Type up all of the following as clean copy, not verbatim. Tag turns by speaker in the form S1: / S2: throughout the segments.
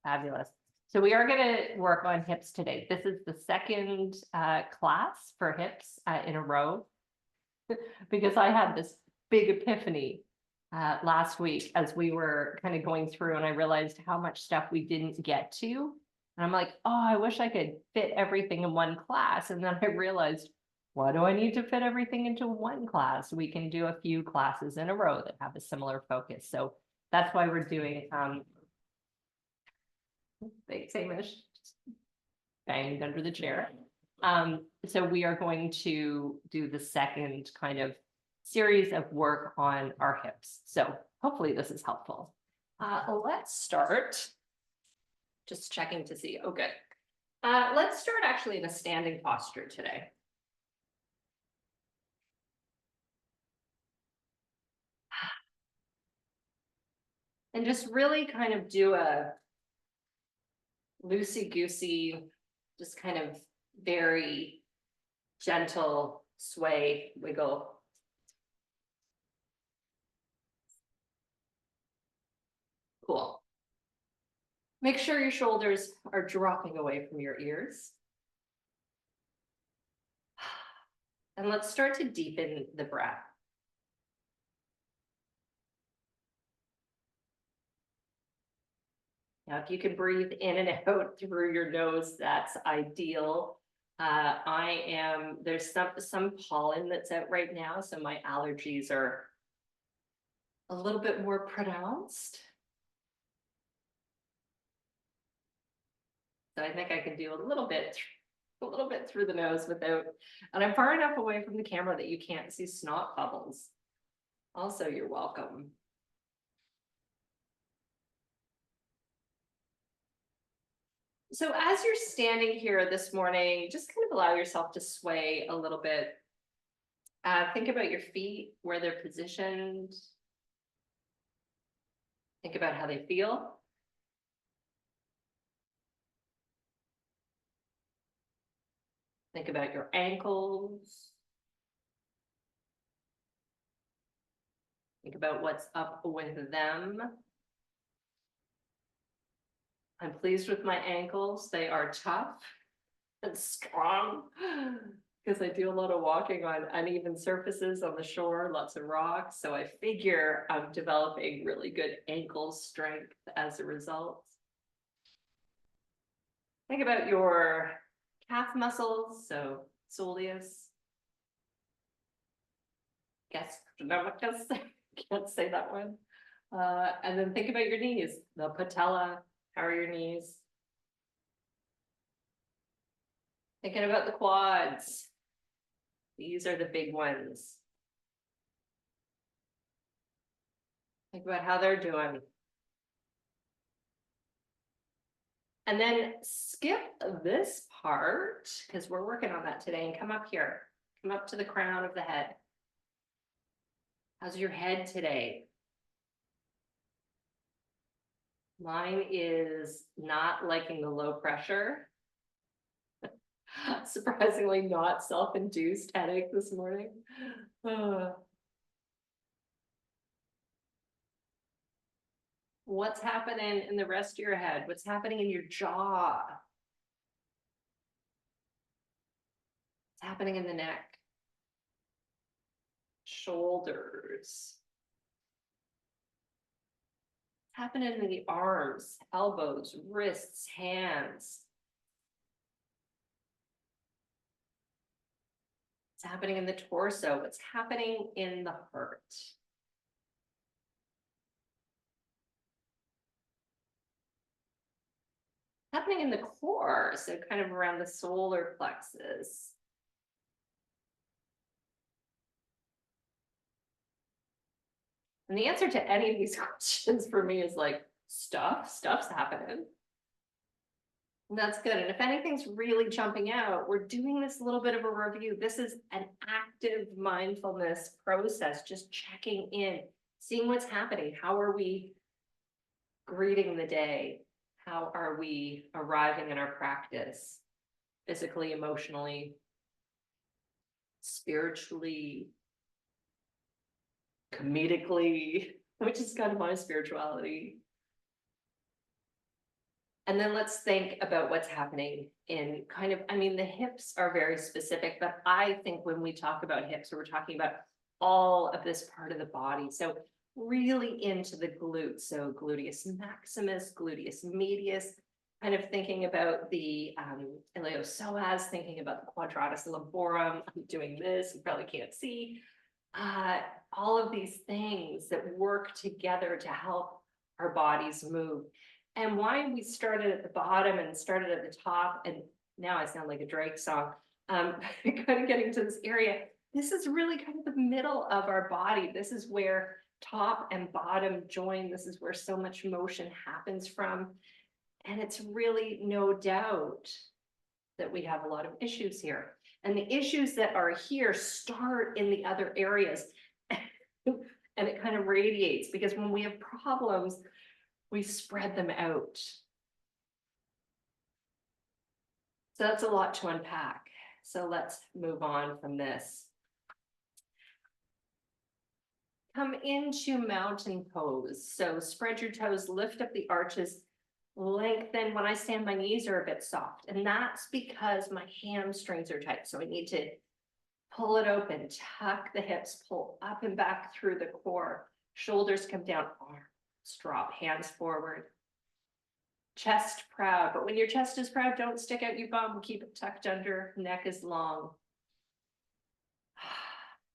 S1: Fabulous. So we are going to work on hips today. This is the second class for hips in a row because I had this big epiphany last week as we were kind of going through, and I realized how much stuff we didn't get to. And I'm like, oh, I wish I could fit everything in one class. And then I realized, why do I need to fit everything into one class? We can do a few classes in a row that have a similar focus. So that's why we're doing thanks, Hamish. Banged under the chair. So we are going to do the second kind of series of work on our hips. So hopefully this is helpful. Let's start. Just checking to see. Oh, good. Let's start actually in a standing posture today. And just really kind of do a loosey-goosey, just kind of very gentle sway, wiggle. Cool. Make sure your shoulders are dropping away from your ears. And let's start to deepen the breath. Now, if you can breathe in and out through your nose, that's ideal. There's some pollen that's out right now, so my allergies are a little bit more pronounced. So I think I can do a little bit through the nose without, and I'm far enough away from the camera that you can't see snot bubbles. Also, you're welcome. So as you're standing here this morning, just kind of allow yourself to sway a little bit. Think about your feet, where they're positioned. Think about how they feel. Think about your ankles. Think about what's up with them. I'm pleased with my ankles. They are tough and strong because I do a lot of walking on uneven surfaces on the shore, lots of rocks. So I figure I'm developing really good ankle strength as a result. Think about your calf muscles, so soleus, gastrocnemius, can't say that one. And then think about your knees, the patella. How are your knees? Thinking about the quads. These are the big ones. Think about how they're doing. And then skip this part, because we're working on that today, and come up here. Come up to the crown of the head. How's your head today? Mine is not liking the low pressure. Surprisingly not self-induced headache this morning. What's happening in the rest of your head? What's happening in your jaw? What's happening in the neck? Shoulders. What's happening in the arms, elbows, wrists, hands? What's happening in the torso? What's happening in the heart? Happening in the core, so kind of around the solar plexus. And the answer to any of these questions for me is like, stuff's happening. And that's good. And if anything's really jumping out, we're doing this little bit of a review. This is an active mindfulness process, just checking in, seeing what's happening. How are we greeting the day? How are we arriving in our practice? Physically, emotionally, spiritually, comedically, which is kind of my spirituality. And then let's think about what's happening in kind of, I mean, the hips are very specific, but I think when we talk about hips, we're talking about all of this part of the body. So really into the glutes. So gluteus maximus, gluteus medius, kind of thinking about the iliopsoas, thinking about the quadratus lumborum. I'm doing this, you probably can't see. All of these things that work together to help our bodies move. And why we started at the bottom and started at the top, and now I sound like a Drake song, kind of getting to this area. This is really kind of the middle of our body. This is where top and bottom join. This is where so much motion happens from. And it's really no doubt that we have a lot of issues here. And the issues that are here start in the other areas. And it kind of radiates, because when we have problems, we spread them out. So that's a lot to unpack. So let's move on from this. Come into mountain pose. So spread your toes, lift up the arches, lengthen. When I stand, my knees are a bit soft, and that's because my hamstrings are tight. So I need to pull it open, tuck the hips, pull up and back through the core. Shoulders come down, arms drop, hands forward. Chest proud, but when your chest is proud, don't stick out your bum, keep it tucked under, neck is long.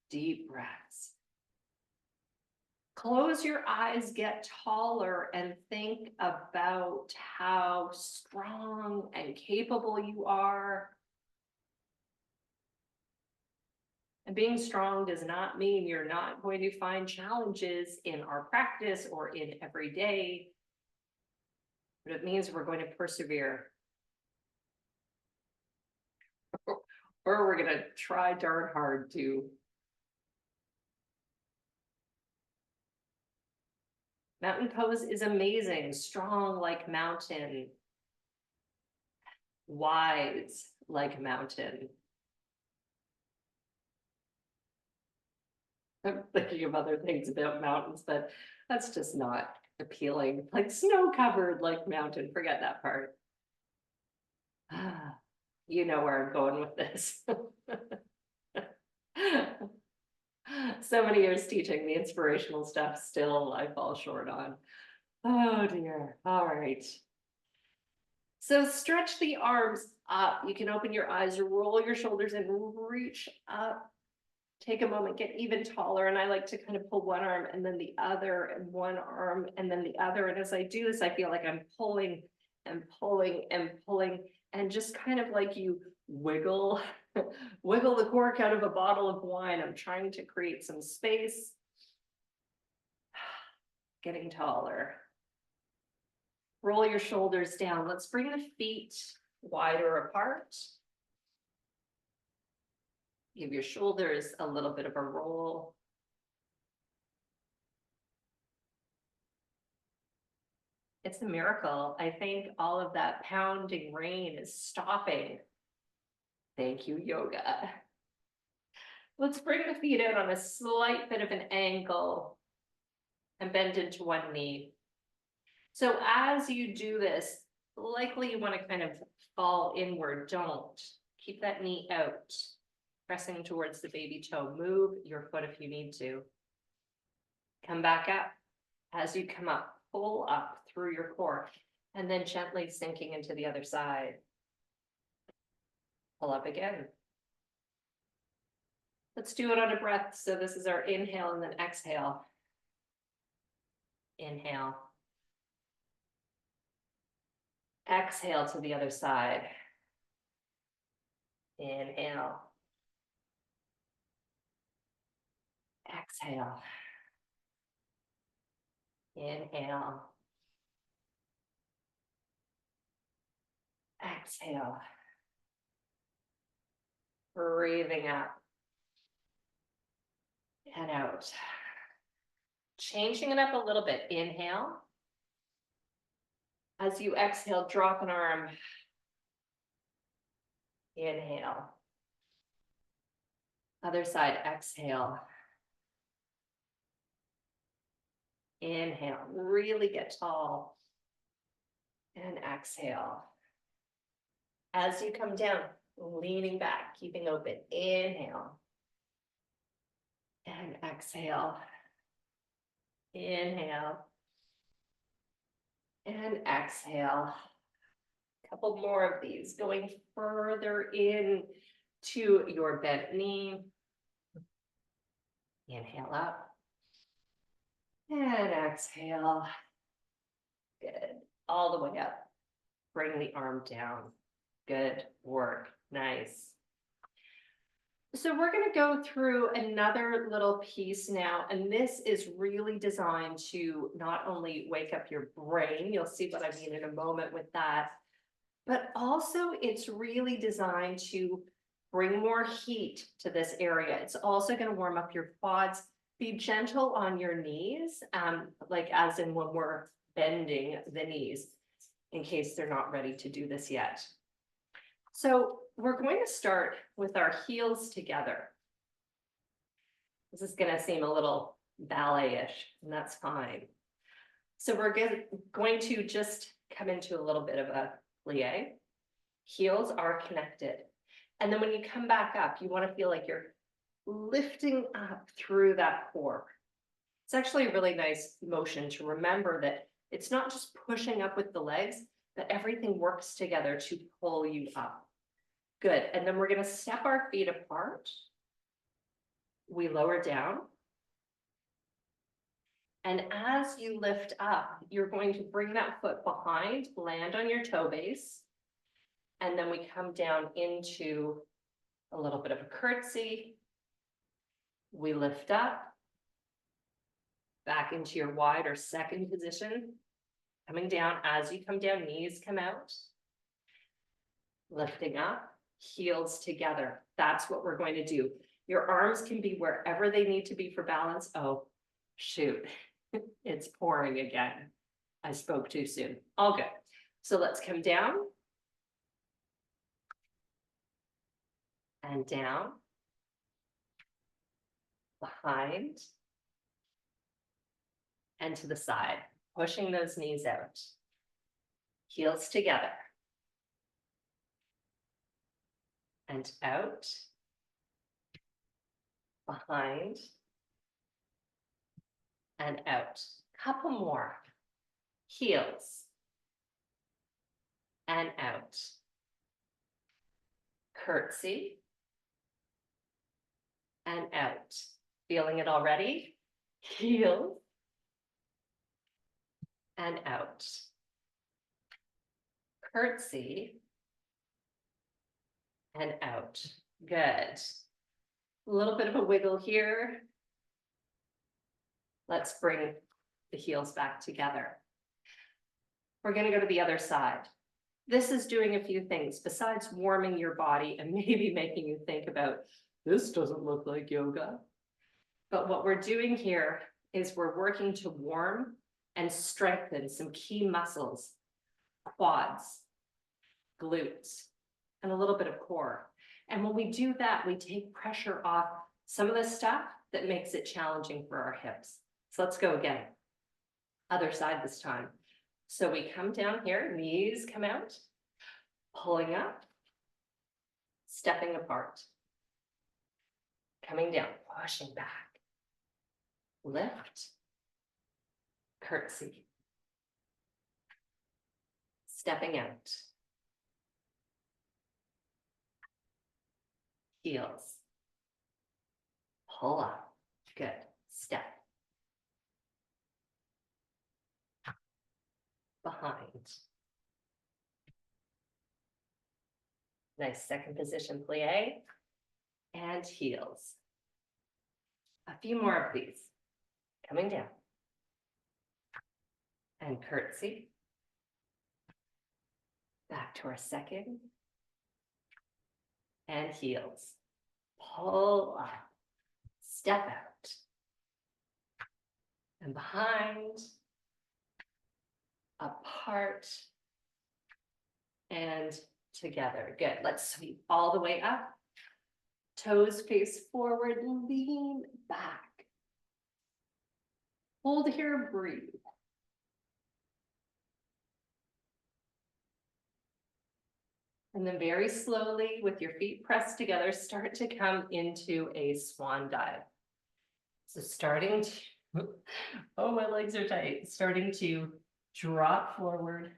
S1: Deep breaths. Close your eyes, get taller, and think about how strong and capable you are. And being strong does not mean you're not going to find challenges in our practice or in every day, but it means we're going to persevere. Or we're going to try darn hard to. Mountain pose is amazing, strong like mountain, wise like mountain. I'm thinking of other things about mountains, but that's just not appealing. Like snow-covered like mountain, forget that part. You know where I'm going with this. So many years teaching the inspirational stuff, still I fall short on. Oh dear. All right. So stretch the arms up. You can open your eyes, roll your shoulders and reach up. Take a moment, get even taller. And I like to kind of pull one arm and then the other, and one arm and then the other. And as I do this, I feel like I'm pulling and pulling and pulling, and just kind of like you wiggle, wiggle the cork out of a bottle of wine. I'm trying to create some space. Getting taller. Roll your shoulders down. Let's bring the feet wider apart. Give your shoulders a little bit of a roll. It's a miracle. I think all of that pounding rain is stopping. Thank you, yoga. Let's bring the feet out on a slight bit of an angle and bend into one knee. So as you do this, likely you want to kind of fall inward. Don't. Keep that knee out, pressing towards the baby toe. Move your foot if you need to. Come back up. As you come up, pull up through your core, and then gently sinking into the other side. Pull up again. Let's do it on a breath. So this is our inhale and then exhale. Inhale. Exhale to the other side. Inhale. Exhale. Inhale. Exhale. Breathing up and out. Changing it up a little bit. Inhale. As you exhale, drop an arm. Inhale. Other side, exhale. Inhale, really get tall. And exhale. As you come down, leaning back, keeping open, inhale. And exhale. Inhale. And exhale. Couple more of these, going further in to your bent knee. Inhale up. And exhale. Good. All the way up. Bring the arm down. Good work. Nice. So we're going to go through another little piece now, and this is really designed to not only wake up your brain, you'll see what I mean in a moment with that, but also it's really designed to bring more heat to this area. It's also going to warm up your quads. Be gentle on your knees, like as in when we're bending the knees, in case they're not ready to do this yet. So we're going to start with our heels together. This is going to seem a little ballet-ish, and that's fine. So we're going to just come into a little bit of a plie. Heels are connected. And then when you come back up, you want to feel like you're lifting up through that core. It's actually a really nice motion to remember that it's not just pushing up with the legs, but everything works together to pull you up. Good. And then we're going to step our feet apart. We lower down. And as you lift up, you're going to bring that foot behind, land on your toe base. And then we come down into a little bit of a curtsy. We lift up. Back into your wide or second position. Coming down. As you come down, knees come out. Lifting up. Heels together. That's what we're going to do. Your arms can be wherever they need to be for balance. Oh, shoot. It's pouring again. I spoke too soon. All good. So let's come down. And down. Behind. And to the side. Pushing those knees out. Heels together. And out. Behind. And out. Couple more. Heels. And out. Curtsy. And out. Feeling it already? Heels. And out. Curtsy. And out. Good. A little bit of a wiggle here. Let's bring the heels back together. We're going to go to the other side. This is doing a few things besides warming your body and maybe making you think about, this doesn't look like yoga. But what we're doing here is we're working to warm and strengthen some key muscles, quads, glutes, and a little bit of core. And when we do that, we take pressure off some of the stuff that makes it challenging for our hips. So let's go again. Other side this time. So we come down here, knees come out, pulling up, stepping apart, coming down, pushing back, lift, curtsy, stepping out, heels, pull up, good, step, behind. Nice second position plie and heels. A few more of these. Coming down. And curtsy. Back to our second. And heels. Pull up. Step out. And behind. Apart. And together. Good. Let's sweep all the way up. Toes face forward, lean back. Hold here, breathe. And then very slowly, with your feet pressed together, start to come into a swan dive. So starting to, oh, my legs are tight, starting to drop forward.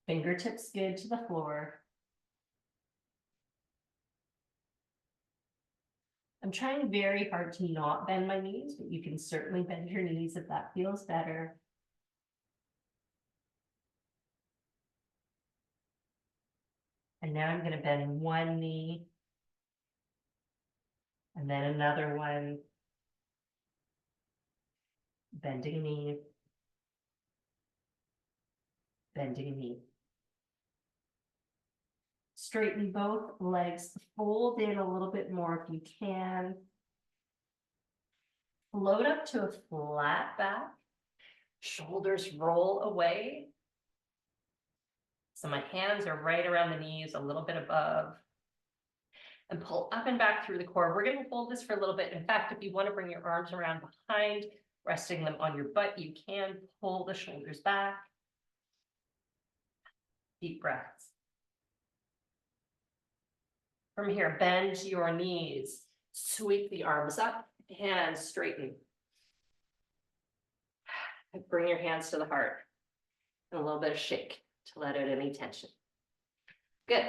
S1: Fingertips good to the floor. I'm trying very hard to not bend my knees, but you can certainly bend your knees if that feels better. And now I'm going to bend one knee. And then another one. Bending knee. Bending knee. Straighten both legs, fold in a little bit more if you can. Float up to a flat back. Shoulders roll away. So my hands are right around the knees, a little bit above. And pull up and back through the core. We're going to hold this for a little bit. In fact, if you want to bring your arms around behind, resting them on your butt, you can pull the shoulders back. Deep breaths. From here, bend your knees, sweep the arms up, hands straighten. Bring your hands to the heart. And a little bit of shake to let out any tension. Good.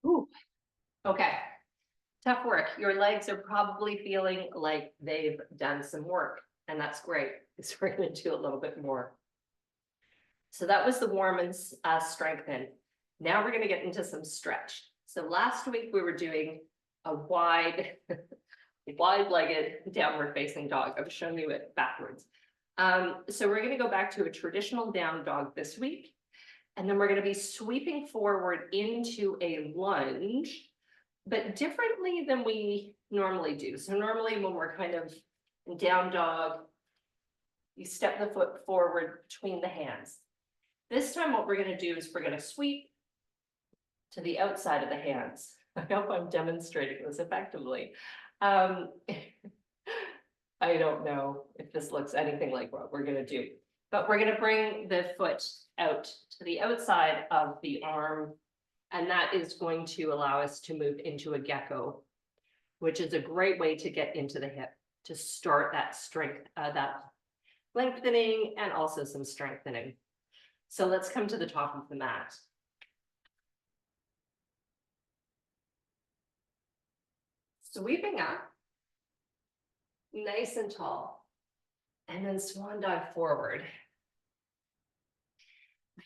S1: Ooh. Okay. Tough work. Your legs are probably feeling like they've done some work, and that's great, because we're going to do a little bit more. So that was the warm and strengthen. Now we're going to get into some stretch. So last week we were doing a wide, wide-legged downward facing dog. I was showing you it backwards. So we're going to go back to a traditional down dog this week. And then we're going to be sweeping forward into a lunge, but differently than we normally do. So normally when we're kind of in down dog, you step the foot forward between the hands. This time what we're going to do is we're going to sweep to the outside of the hands. I hope I'm demonstrating this effectively. I don't know if this looks anything like what we're going to do, but we're going to bring the foot out to the outside of the arm, and that is going to allow us to move into a gecko, which is a great way to get into the hip, to start that strength, that lengthening and also some strengthening. So let's come to the top of the mat. Sweeping up, nice and tall, and then swan dive forward.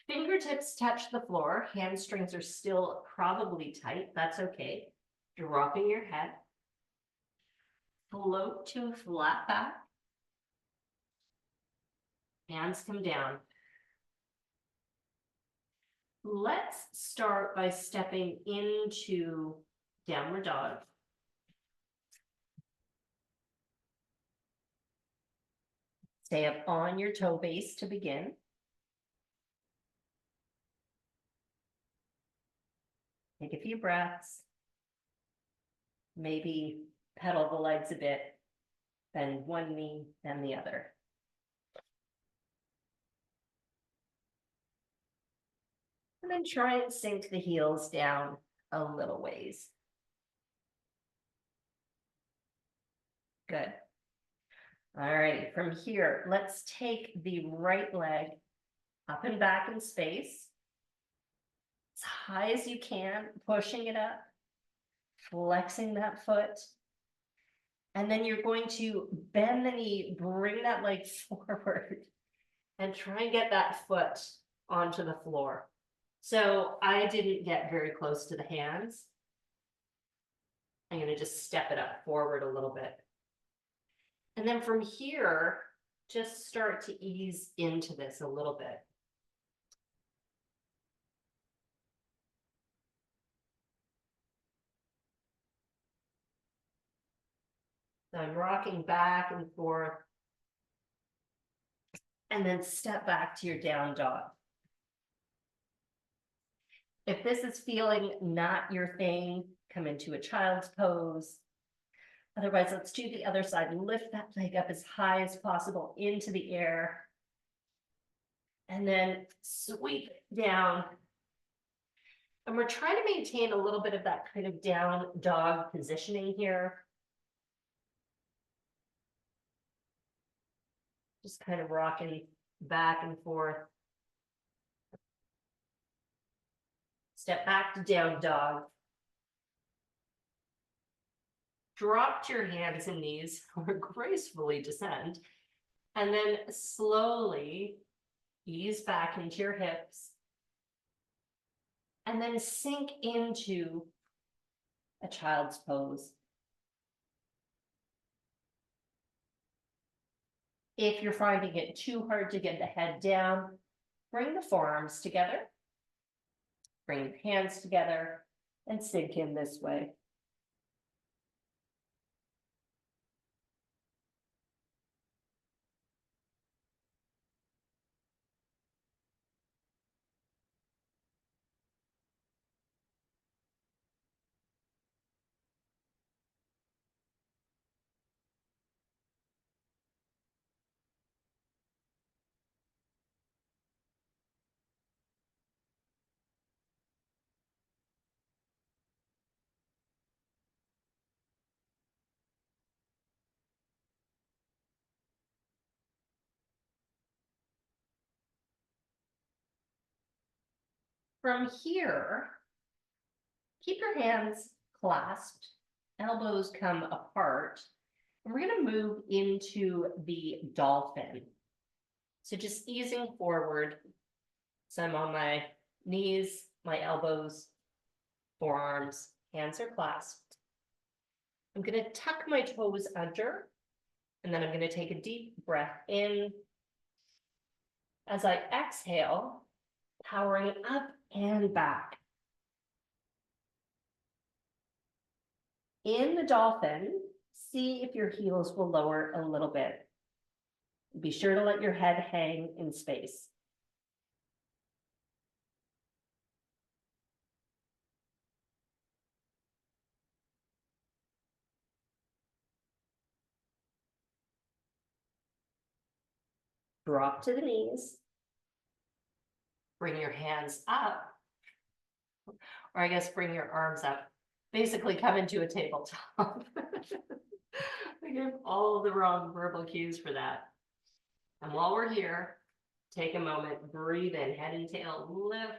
S1: Fingertips touch the floor, hamstrings are still probably tight, that's okay. Dropping your head. Float to a flat back. Hands come down. Let's start by stepping into downward dog. Stay up on your toe base to begin. Take a few breaths. Maybe pedal the legs a bit, bend one knee, then the other. And then try and sink the heels down a little ways. Good. All right, from here, let's take the right leg up and back in space. As high as you can, pushing it up, flexing that foot. And then you're going to bend the knee, bring that leg forward, and try and get that foot onto the floor. So I didn't get very close to the hands. I'm going to just step it up forward a little bit. And then from here, just start to ease into this a little bit. So I'm rocking back and forth. And then step back to your down dog. If this is feeling not your thing, come into a child's pose. Otherwise, let's do the other side. Lift that leg up as high as possible into the air. And then sweep it down. And we're trying to maintain a little bit of that kind of down dog positioning here. Just kind of rocking back and forth. Step back to down dog. Drop your hands and knees or gracefully descend. And then slowly ease back into your hips. And then sink into a child's pose. If you're finding it too hard to get the head down, bring the forearms together. Bring your hands together and sink in this way. From here, keep your hands clasped, elbows come apart, and we're going to move into the dolphin. So just easing forward. So I'm on my knees, my elbows, forearms, hands are clasped. I'm going to tuck my toes under, and then I'm going to take a deep breath in. As I exhale, powering up and back. In the dolphin, see if your heels will lower a little bit. Be sure to let your head hang in space. Drop to the knees. Bring your hands up. Or I guess bring your arms up. Basically come into a tabletop. I give all the wrong verbal cues for that. And while we're here, take a moment, breathe in, head and tail, lift.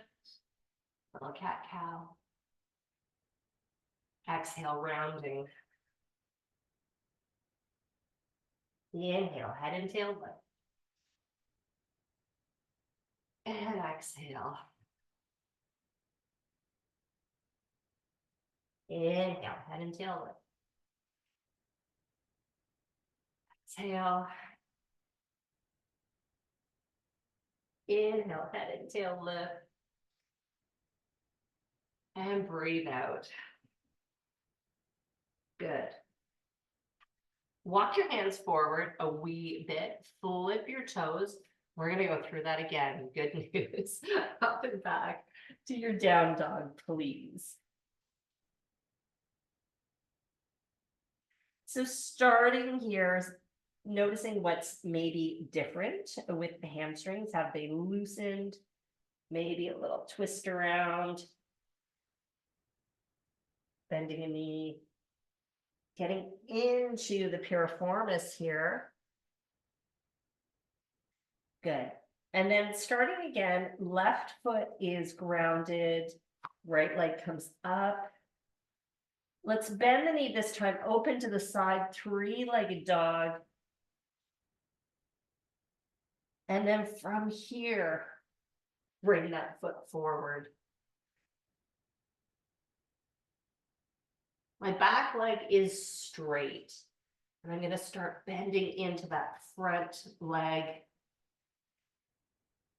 S1: Little cat-cow. Exhale, rounding. Inhale, head and tail lift. And exhale. Inhale, head and tail lift. Exhale. Inhale, head and tail lift. And breathe out. Good. Walk your hands forward a wee bit, flip your toes. We're gonna go through that again. Good news. Up and back to your down dog, please. So starting here, noticing what's maybe different with the hamstrings. Have they loosened? Maybe a little twist around. Bending a knee. Getting into the piriformis here. Good. And then starting again, left foot is grounded, right leg comes up. Let's bend the knee this time, open to the side, three-legged dog. And then from here, bring that foot forward. My back leg is straight. And I'm going to start bending into that front leg.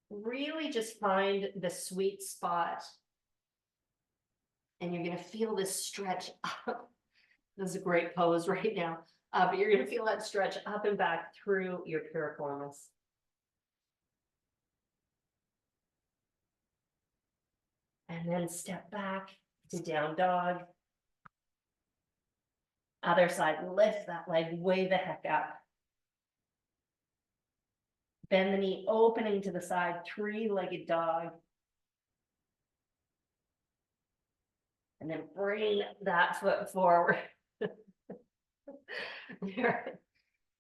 S1: Really just find the sweet spot. And you're going to feel this stretch up. This is a great pose right now. But you're going to feel that stretch up and back through your piriformis. And then step back to down dog. Other side, lift that leg way the heck up. Bend the knee, opening to the side, three-legged dog. And then bring that foot forward.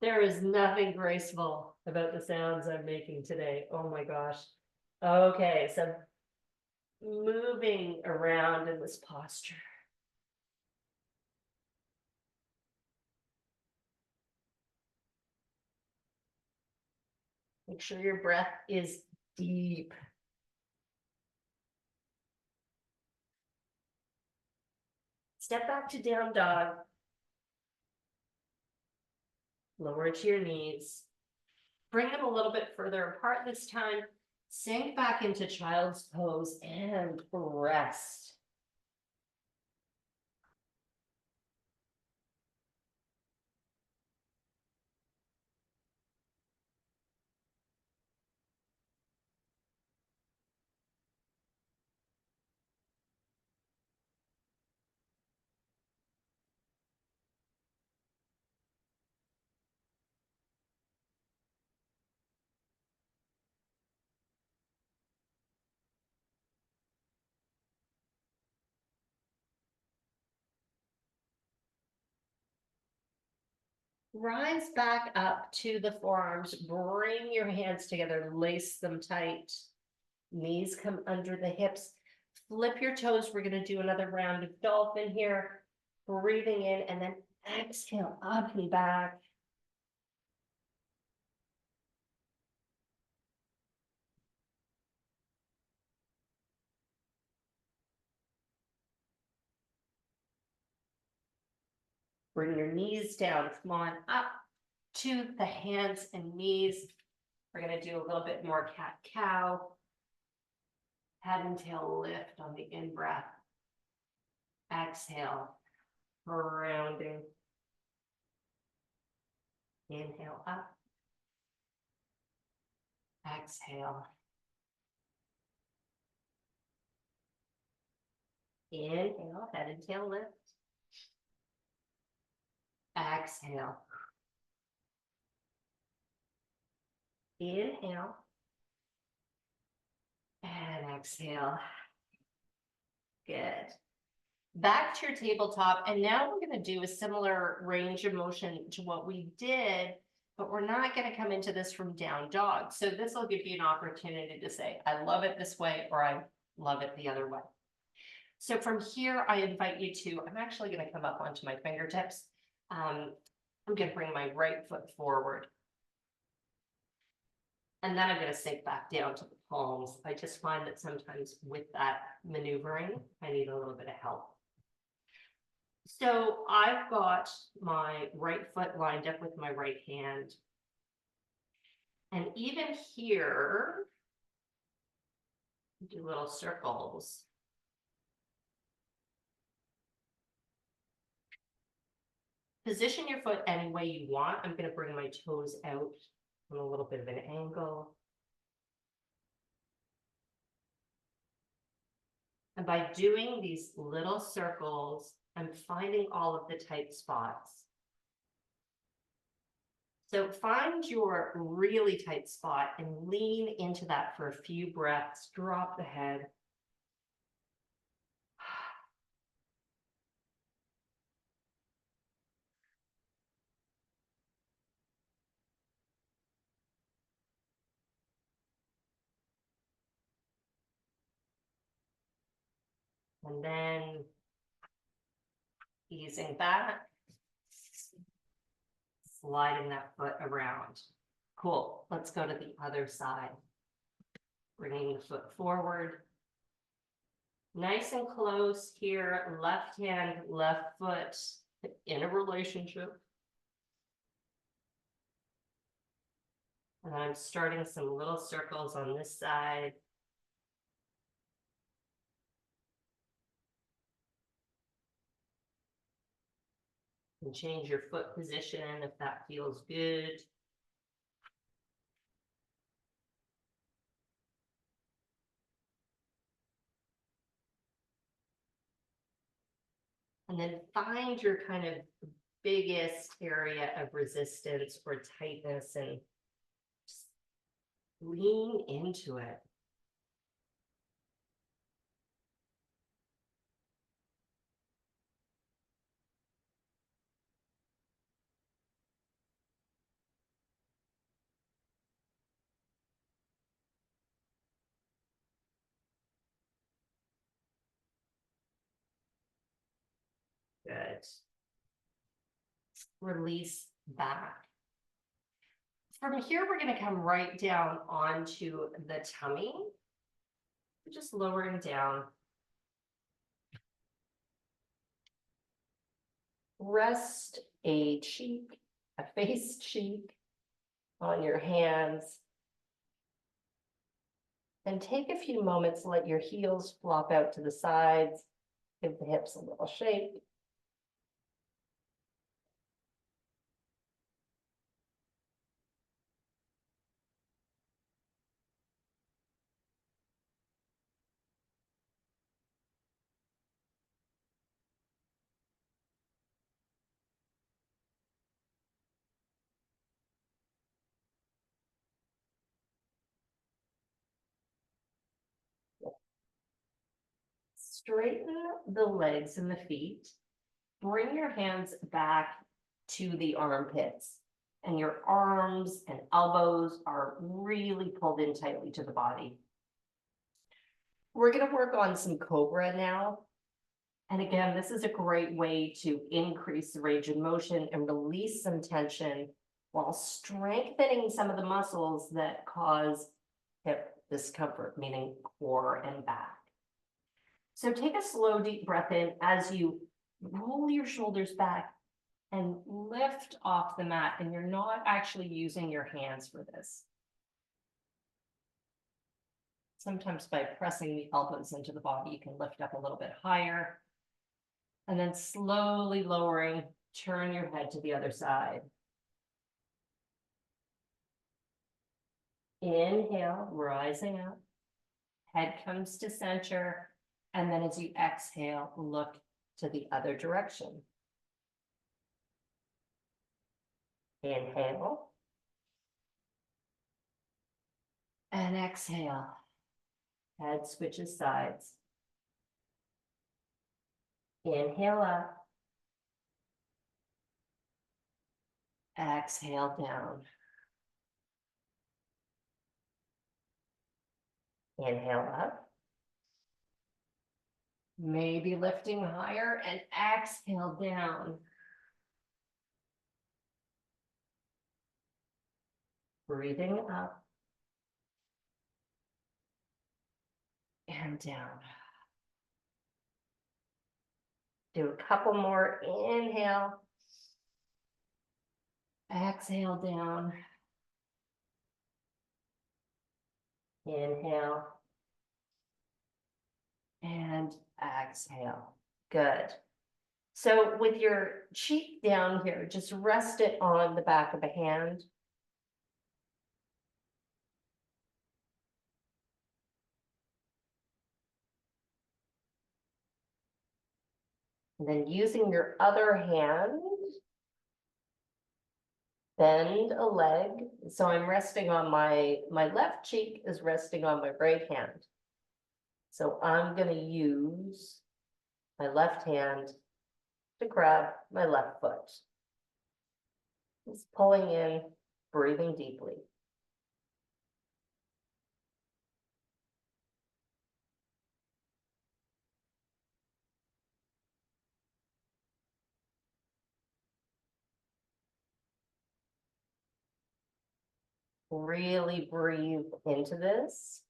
S1: There is nothing graceful about the sounds I'm making today. Oh my gosh. Okay, so moving around in this posture. Make sure your breath is deep. Step back to down dog. Lower to your knees. Bring them a little bit further apart this time. Sink back into child's pose and rest. Rise back up to the forearms, bring your hands together, lace them tight. Knees come under the hips, flip your toes. We're gonna do another round of dolphin here. Breathing in and then exhale up and back. Bring your knees down, come on up to the hands and knees. We're gonna do a little bit more cat-cow. Head and tail lift on the in-breath. Exhale, rounding. Inhale up. Exhale. Inhale, head and tail lift. Exhale. Inhale. And exhale. Good. Back to your tabletop. And now we're going to do a similar range of motion to what we did, but we're not going to come into this from down dog. So this will give you an opportunity to say, I love it this way, or I love it the other way. So from here, I invite you to, I'm actually going to come up onto my fingertips. I'm going to bring my right foot forward. And then I'm going to sink back down to the palms. I just find that sometimes with that maneuvering, I need a little bit of help. So I've got my right foot lined up with my right hand. And even here, do little circles. Position your foot any way you want. I'm going to bring my toes out on a little bit of an angle. And by doing these little circles, I'm finding all of the tight spots. So find your really tight spot and lean into that for a few breaths. Drop the head. And then easing back, sliding that foot around. Cool. Let's go to the other side. Bringing the foot forward. Nice and close here, left hand, left foot in a relationship. And I'm starting some little circles on this side. And change your foot position if that feels good. And then find your kind of biggest area of resistance or tightness, and just lean into it. Good. Release back. From here, we're going to come right down onto the tummy. Just lowering down. Rest a cheek, a face cheek on your hands. And take a few moments to let your heels flop out to the sides. Give the hips a little shake. Straighten the legs and the feet. Bring your hands back to the armpits, and your arms and elbows are really pulled in tightly to the body. We're going to work on some cobra now. And again, this is a great way to increase the range of motion and release some tension while strengthening some of the muscles that cause hip discomfort, meaning core and back. So take a slow, deep breath in as you roll your shoulders back and lift off the mat. And you're not actually using your hands for this. Sometimes by pressing the elbows into the body, you can lift up a little bit higher. And then slowly lowering, turn your head to the other side. Inhale, rising up. Head comes to center. And then as you exhale, look to the other direction. Inhale. And exhale. Head switches sides. Inhale up. Exhale down. Inhale up. Maybe lifting higher, and exhale down. Breathing up and down. Do a couple more. Inhale. Exhale down. Inhale. And exhale. Good. So with your cheek down here, just rest it on the back of a hand. And then using your other hand, bend a leg. So I'm resting on my left cheek is resting on my right hand. So I'm going to use my left hand to grab my left foot. Just pulling in, breathing deeply. Really breathe into this.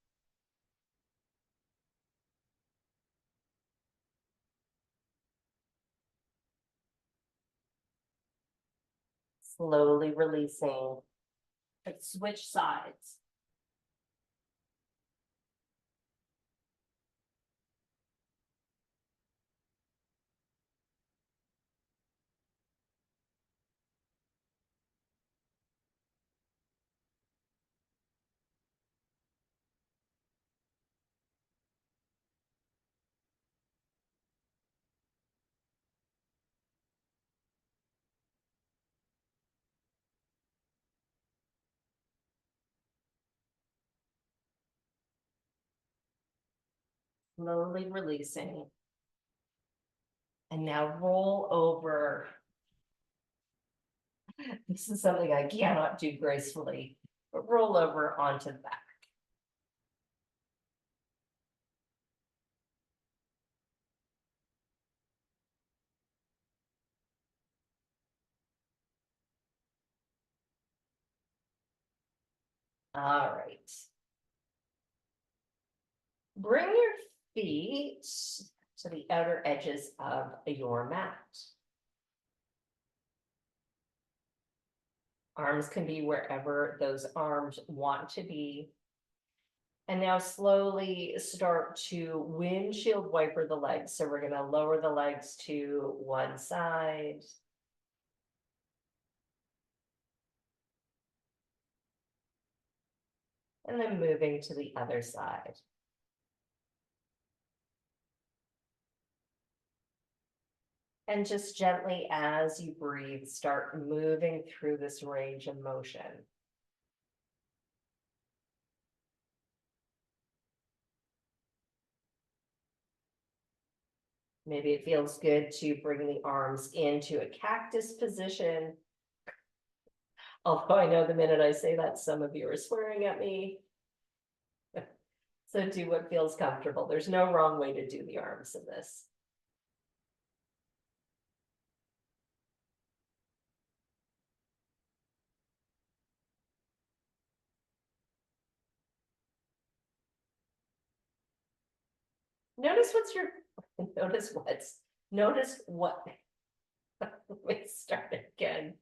S1: Slowly releasing. Let's switch sides. Slowly releasing. And now roll over. This is something I cannot do gracefully, but roll over onto the back. All right. Bring your feet to the outer edges of your mat. Arms can be wherever those arms want to be. And now slowly start to windshield wiper the legs. So we're going to lower the legs to one side. And then moving to the other side. And just gently as you breathe, start moving through this range of motion. Maybe it feels good to bring the arms into a cactus position. Although I know the minute I say that, some of you are swearing at me. So do what feels comfortable. There's no wrong way to do the arms in this. Notice what, let me start again,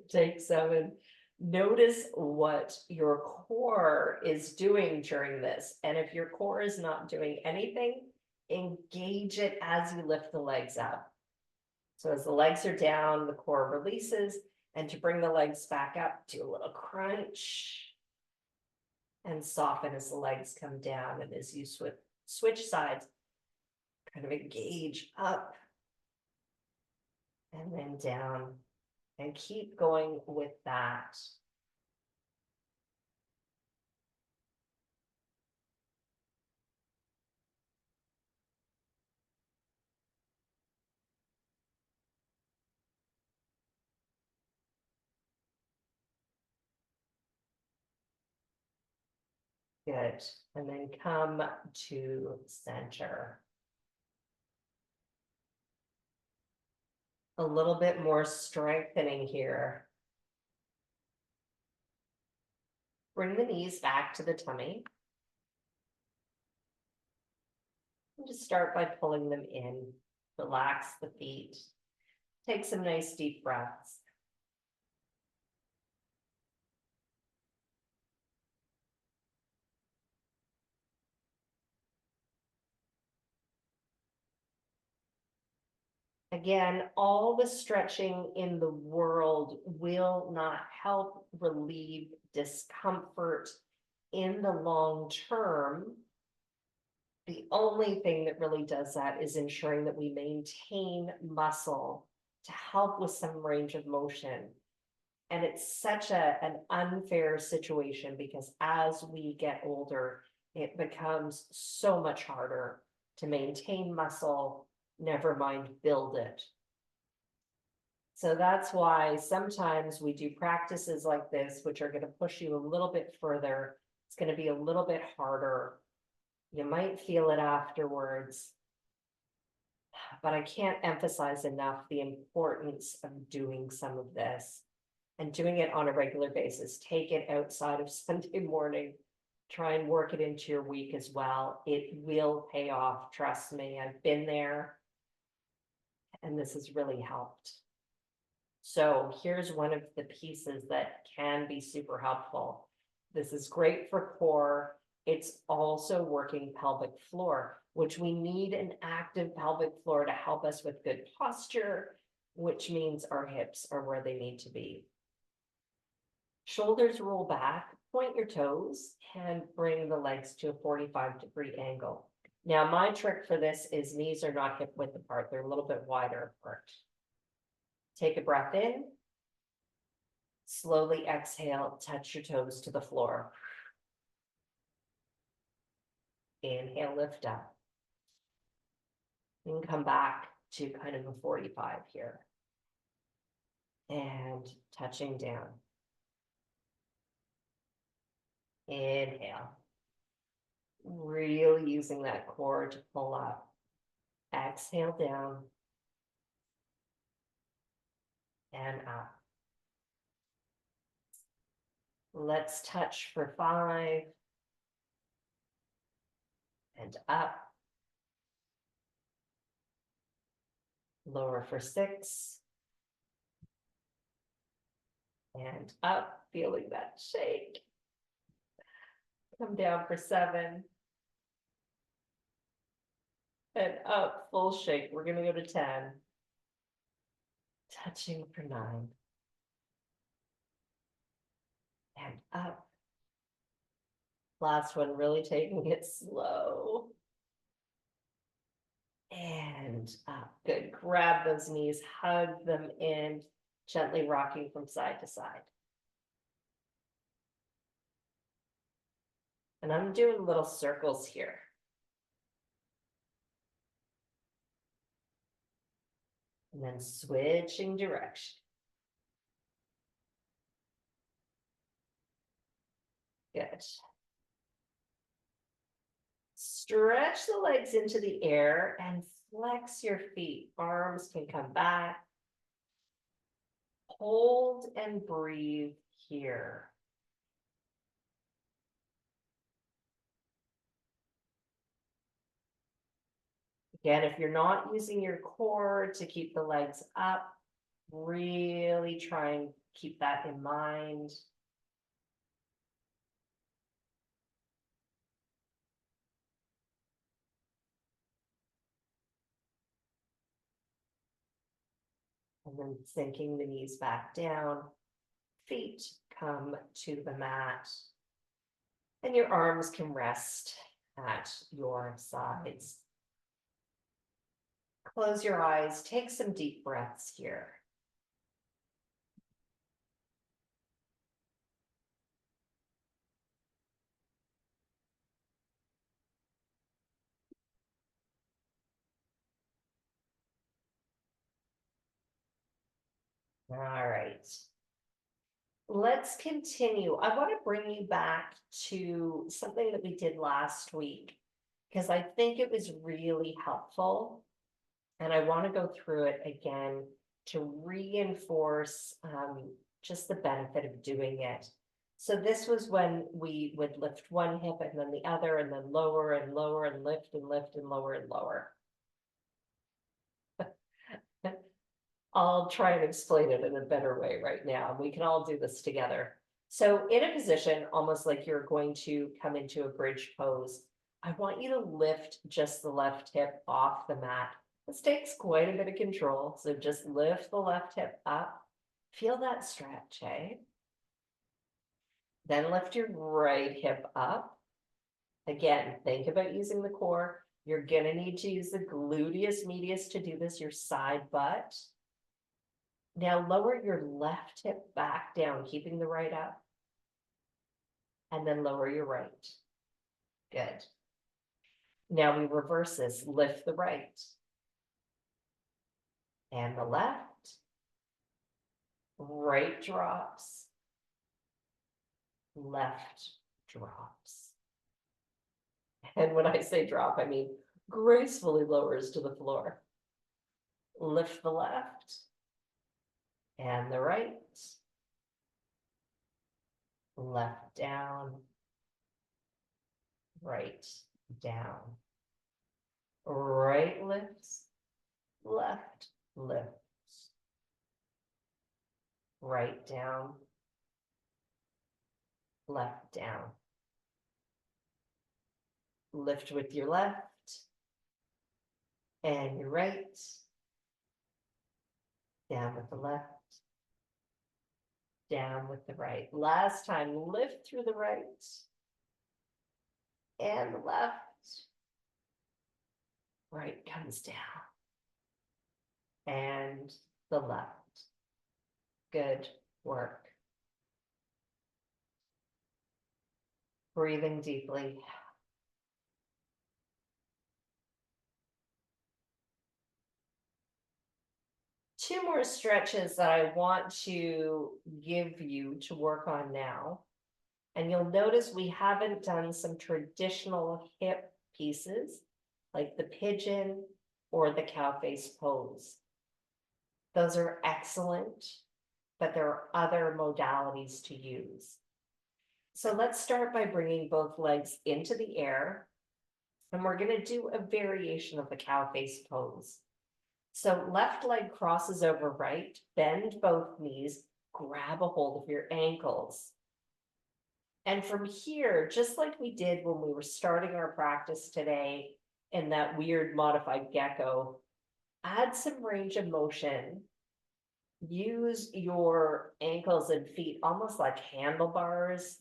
S1: take 7. Notice what your core is doing during this. And if your core is not doing anything, engage it as you lift the legs up. So as the legs are down, the core releases, and to bring the legs back up, do a little crunch and soften as the legs come down. And as you switch sides, kind of engage up and then down, and keep going with that. Good. And then come to center. A little bit more strengthening here. Bring the knees back to the tummy. And just start by pulling them in. Relax the feet. Take some nice deep breaths. Again, all the stretching in the world will not help relieve discomfort in the long term. The only thing that really does that is ensuring that we maintain muscle to help with some range of motion. And it's such an unfair situation because as we get older, it becomes so much harder to maintain muscle, never mind build it. So that's why sometimes we do practices like this, which are going to push you a little bit further. It's going to be a little bit harder. You might feel it afterwards, but I can't emphasize enough the importance of doing some of this and doing it on a regular basis. Take it outside of Sunday morning. Try and work it into your week as well. It will pay off. Trust me, I've been there. And this has really helped. So here's one of the pieces that can be super helpful. This is great for core. It's also working pelvic floor, which we need an active pelvic floor to help us with good posture, which means our hips are where they need to be. Shoulders roll back, point your toes, and bring the legs to a 45-degree angle. Now, my trick for this is knees are not hip width apart. They're a little bit wider apart. Take a breath in. Slowly exhale, touch your toes to the floor. Inhale, lift up.
S2: You can come back to kind of a 45 here. And touching down. Inhale. Really using that core to pull up. Exhale down. And up. Let's touch for 5. And up. Lower for 6. And up, feeling that shake. Come down for 7. And up, full shake. We're gonna go to 10. Touching for 9. And up. Last one, really taking it slow. And up. Good. Grab those knees, hug them in, gently rocking from side to side. And I'm doing little circles here. And then switching direction. Good. Stretch the legs into the air and flex your feet. Arms can come back. Hold and breathe here. Again, if you're not using your core to keep the legs up, really try and keep that in mind. And then sinking the knees back down, feet come to the mat, and your arms can rest at your sides. Close your eyes, take some deep breaths here. All right. Let's continue. I want to bring you back to something that we did last week, because I think it was really helpful. And I want to go through it again to reinforce just the benefit of doing it. So this was when we would lift one hip and then the other, and then lower and lower, and lift and lift and lower and lower. I'll try and explain it in a better way right now. We can all do this together. So in a position, almost like you're going to come into a bridge pose, I want you to lift just the left hip off the mat. This takes quite a bit of control. So just lift the left hip up. Feel that stretch, eh? Then lift your right hip up. Again, think about using the core. You're gonna need to use the gluteus medius to do this, your side butt. Now lower your left hip back down, keeping the right up. And then lower your right. Good. Now we reverse this, lift the right. And the left. Right drops. Left drops. And when I say drop, I mean gracefully lowers to the floor. Lift the left. And the right. Left down. Right down. Right lifts. Left lifts. Right down. Left down. Lift with your left. And your right. Down with the left. Down with the right. Last time, lift through the right. And the left. Right comes down. And the left. Good work. Breathing deeply. two more stretches that I want to give you to work on now. And you'll notice we haven't done some traditional hip pieces, like the pigeon or the cow face pose. Those are excellent, but there are other modalities to use. So let's start by bringing both legs into the air. And we're going to do a variation of the cow face pose. So left leg crosses over right, bend both knees, grab a hold of your ankles. And from here, just like we did when we were starting our practice today in that weird modified gecko, add some range of motion. Use your ankles and feet almost like handlebars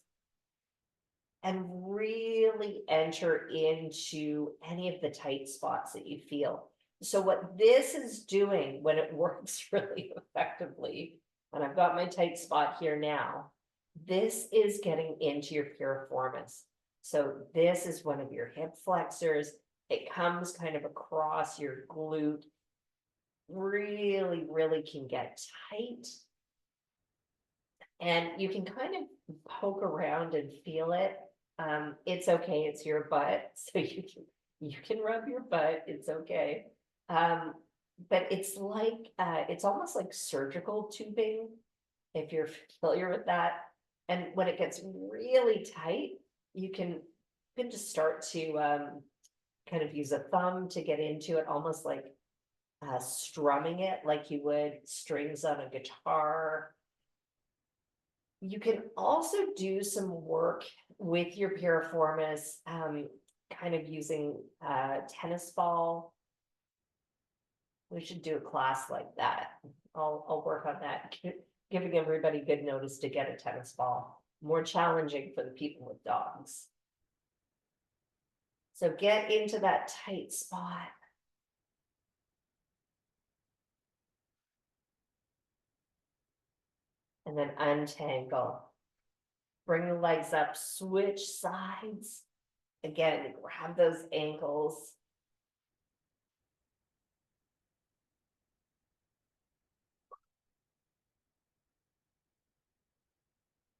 S2: and really enter into any of the tight spots that you feel. So what this is doing when it works really effectively, and I've got my tight spot here now, this is getting into your piriformis. So this is one of your hip flexors. It comes kind of across your glute. Really, really can get tight. And you can kind of poke around and feel it. It's okay, it's your butt, so you can rub your butt, it's okay. But it's like it's almost like surgical tubing, if you're familiar with that. And when it gets really tight, you can just start to kind of use a thumb to get into it, almost like strumming it like you would strings on a guitar. You can also do some work with your piriformis, kind of using a tennis ball. We should do a class like that. I'll work on that, giving everybody good notice to get a tennis ball. More challenging for the people with dogs. So get into that tight spot. And then untangle. Bring the legs up, switch sides. Again, grab those ankles.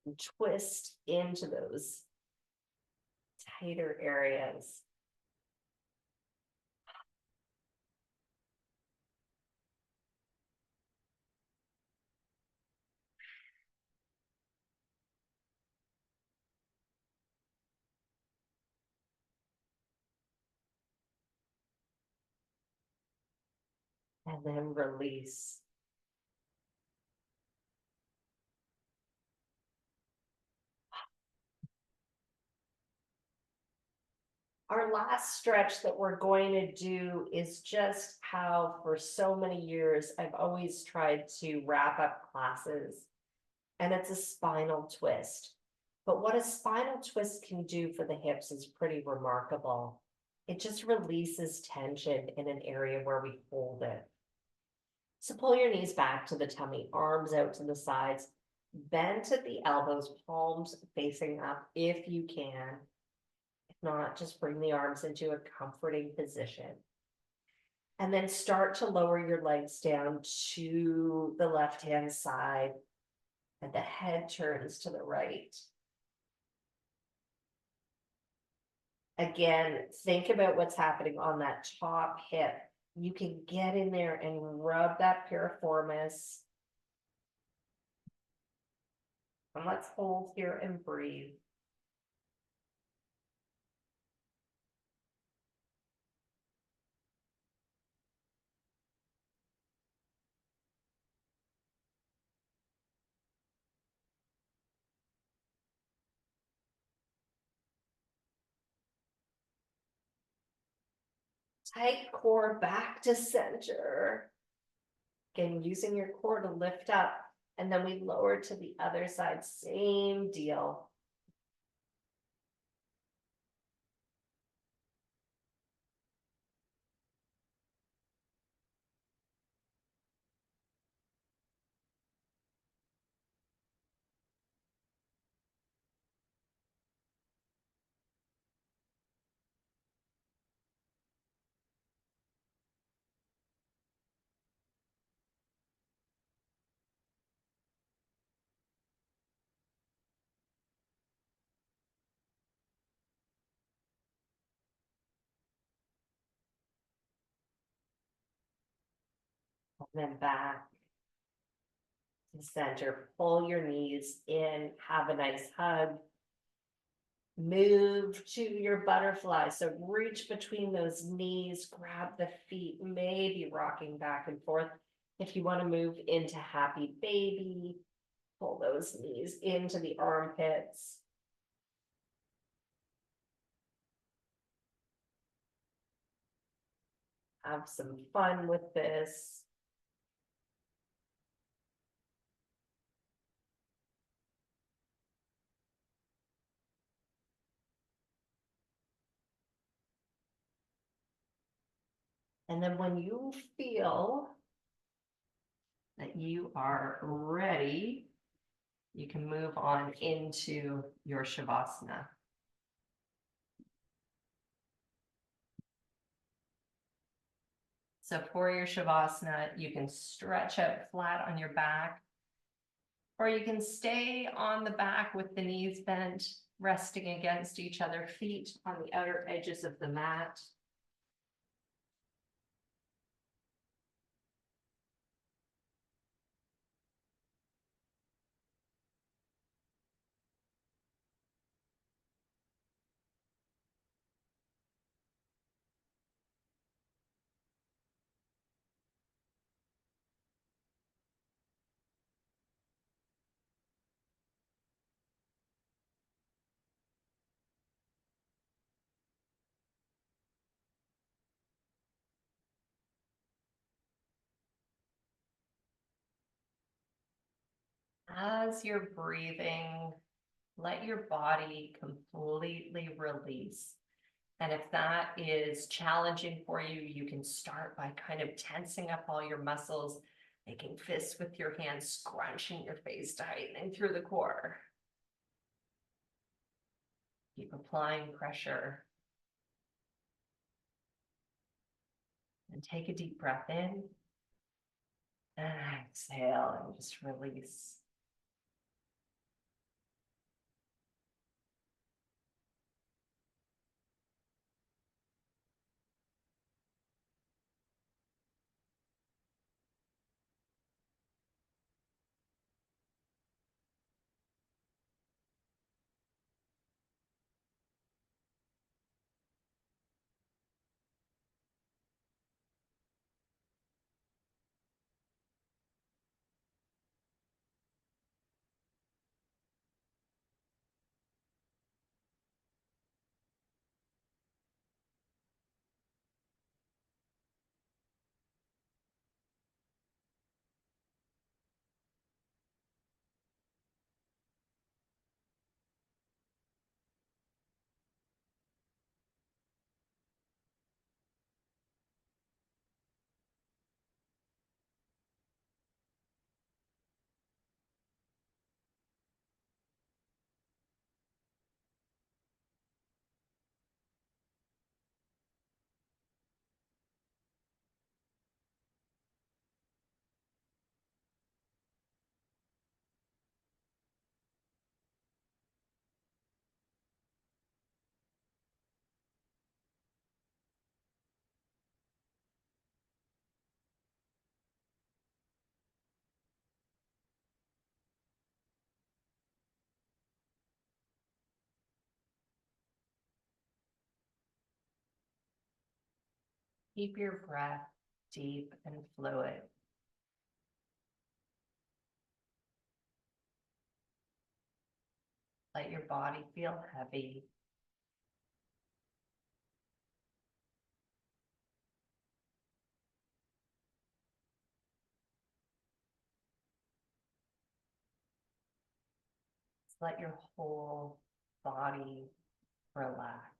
S2: And twist into those tighter areas. And then release. Our last stretch that we're going to do is just how for so many years I've always tried to wrap up classes, and it's a spinal twist. But what a spinal twist can do for the hips is pretty remarkable. It just releases tension in an area where we hold it. So pull your knees back to the tummy, arms out to the sides, bend at the elbows, palms facing up if you can. If not, just bring the arms into a comforting position. And then start to lower your legs down to the left-hand side, and the head turns to the right. Again, think about what's happening on that top hip. You can get in there and rub that piriformis. And let's hold here and breathe. Tight core back to center. Again, using your core to lift up, and then we lower to the other side, same deal. then back to center, pull your knees in, have a nice hug. Move to your butterfly, so reach between those knees, grab the feet, maybe rocking back and forth. If you want to move into happy baby, pull those knees into the armpits. Have some fun with this. And then when you feel that you are ready, you can move on into your Shavasana. So for your Shavasana, you can stretch out flat on your back, or you can stay on the back with the knees bent, resting against each other, feet on the outer edges of the mat. As you're breathing, let your body completely release. And if that is challenging for you, you can start by kind of tensing up all your muscles, making fists with your hands, scrunching your face, tightening through the core. Keep applying pressure. And take a deep breath in. And exhale and just release. Keep your breath deep and fluid. Let your body feel heavy. Let your whole body relax.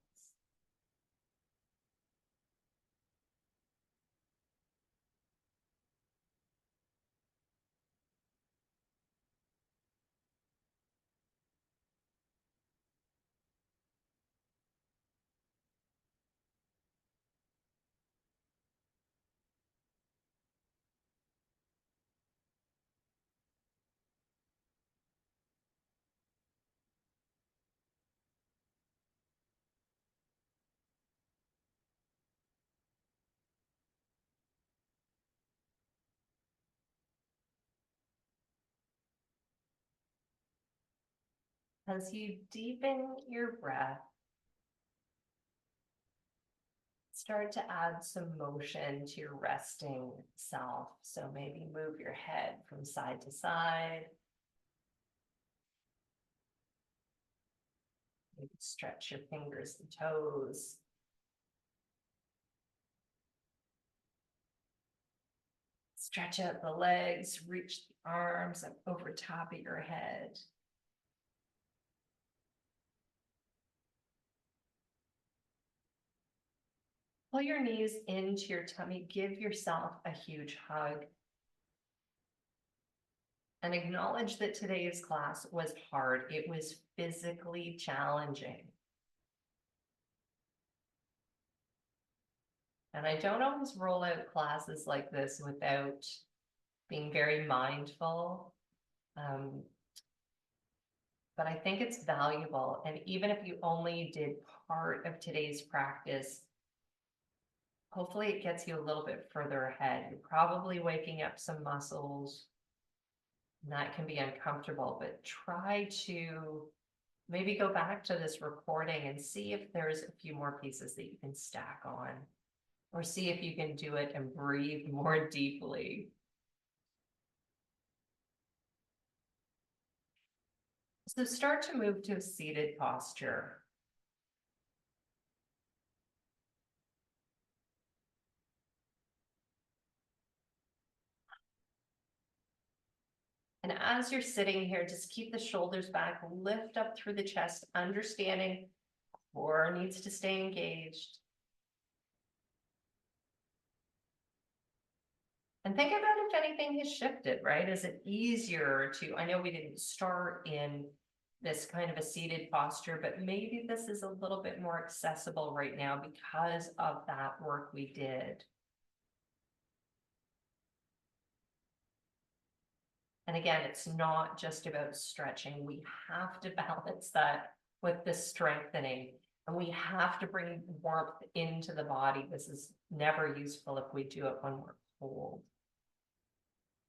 S1: As you deepen your breath, start to add some motion to your resting self. So maybe move your head from side to side. Maybe stretch your fingers and toes. Stretch out the legs, reach the arms up over top of your head. Pull your knees into your tummy, give yourself a huge hug. And acknowledge that today's class was hard. It was physically challenging. And I don't always roll out classes like this without being very mindful. But I think it's valuable. And even if you only did part of today's practice, hopefully it gets you a little bit further ahead. You're probably waking up some muscles. And that can be uncomfortable, but try to maybe go back to this recording and see if there's a few more pieces that you can stack on, or see if you can do it and breathe more deeply. So start to move to a seated posture. And as you're sitting here, just keep the shoulders back, lift up through the chest, understanding core needs to stay engaged. And think about if anything has shifted, right? Is it easier to, I know we didn't start in this kind of a seated posture, but maybe this is a little bit more accessible right now because of that work we did. And again, it's not just about stretching. We have to balance that with the strengthening, and we have to bring warmth into the body. This is never useful if we do it when we're cold.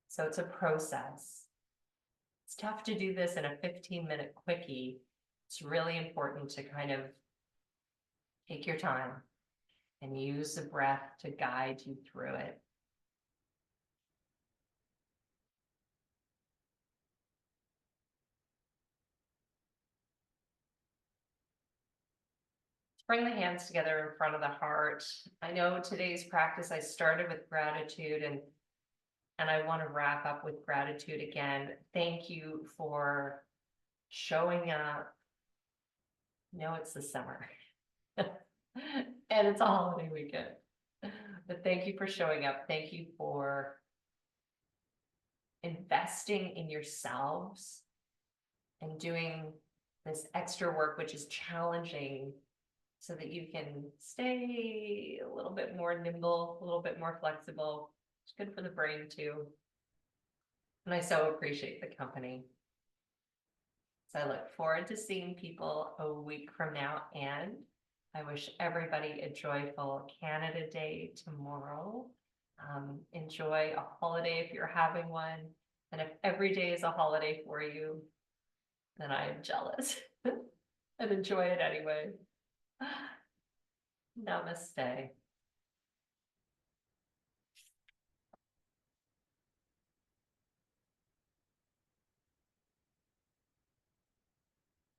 S1: So it's a process. It's tough to do this in a 15-minute quickie. It's really important to kind of take your time and use the breath to guide you through it. Bring the hands together in front of the heart. I know today's practice, I started with gratitude, and I want to wrap up with gratitude again. Thank you for showing up. No, it's the summer and it's a holiday weekend, but thank you for showing up. Thank you for investing in yourselves and doing this extra work, which is challenging, so that you can stay a little bit more nimble, a little bit more flexible. It's good for the brain too. And I so appreciate the company. So I look forward to seeing people a week from now, and I wish everybody a joyful Canada Day tomorrow. Enjoy a holiday if you're having one. And if every day is a holiday for you, then I am jealous and enjoy it anyway. Namaste.